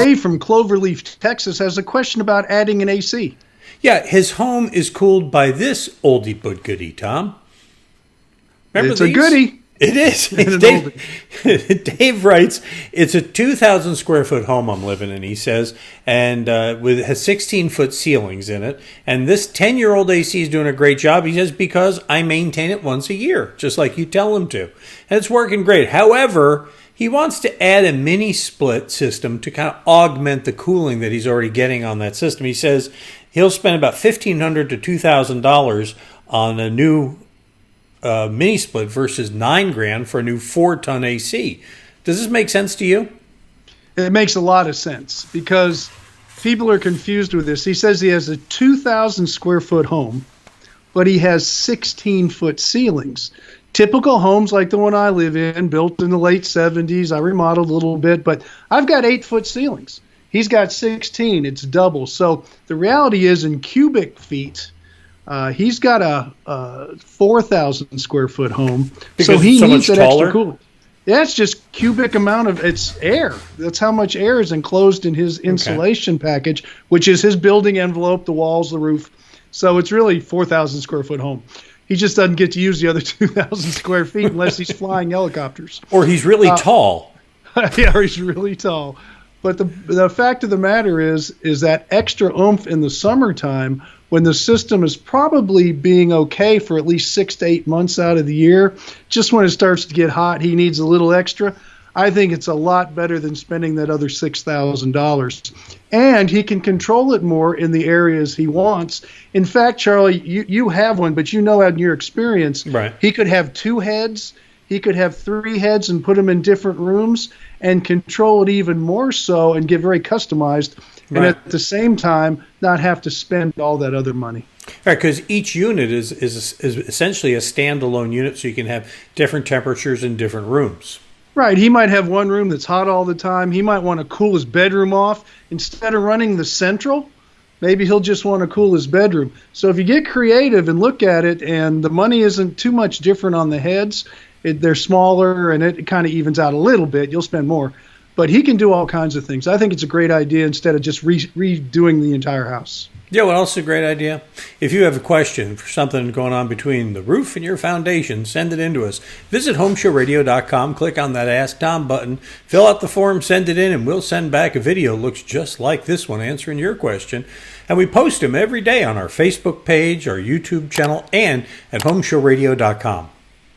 Dave from Cloverleaf, Texas, has a question about adding an AC. Yeah, his home is cooled by this oldie but goodie, Tom. Remember It's a goodie. It is. Dave writes, it's a 2,000 square foot home I'm living in, he says, and has 16-foot ceilings in it. And this 10-year-old AC is doing a great job, he says, because I maintain it once a year, just like you tell him to. And it's working great. However, he wants to add a mini split system to kind of augment the cooling that he's already getting on that system. He says he'll spend about $1,500 to $2,000 on a new mini split versus $9,000 for a new 4-ton AC. Does this make sense to you? It makes a lot of sense because people are confused with this. He says he has a 2,000 square foot home, but he has 16-foot ceilings. Typical homes like the one I live in, built in the late 70s. I remodeled a little bit, but I've got 8-foot ceilings. He's got 16. It's double. So the reality is in cubic feet, he's got a 4,000 square foot home, because so he so needs much that taller? extra cooling. Yeah, it's just cubic amount of it's air. That's how much air is enclosed in his insulation package, which is his building envelope, the walls, the roof. So it's really 4,000 square foot home. He just doesn't get to use the other 2,000 square feet unless he's flying helicopters. Or he's really tall. Yeah, or he's really tall. But the fact of the matter is that extra oomph in the summertime, when the system is probably being okay for at least 6 to 8 months out of the year, just when it starts to get hot, he needs a little extra. I think it's a lot better than spending that other $6,000. And he can control it more in the areas he wants. In fact, Charlie, you have one, but you know in your experience, right, he could have 2 heads. He could have 3 heads and put them in different rooms and control it even more so and get very customized. And right, at the same time, not have to spend all that other money. Right, because each unit is essentially a standalone unit, so you can have different temperatures in different rooms. Right. He might have one room that's hot all the time. He might want to cool his bedroom off. Instead of running the central, maybe he'll just want to cool his bedroom. So if you get creative and look at it, and the money isn't too much different on the heads, they're smaller, and it kind of evens out a little bit. You'll spend more. But he can do all kinds of things. I think it's a great idea instead of just redoing the entire house. Yeah, what else is a great idea? If you have a question for something going on between the roof and your foundation, send it in to us. Visit HomeShowRadio.com, click on that Ask Tom button, fill out the form, send it in, and we'll send back a video that looks just like this one answering your question. And we post them every day on our Facebook page, our YouTube channel, and at HomeShowRadio.com.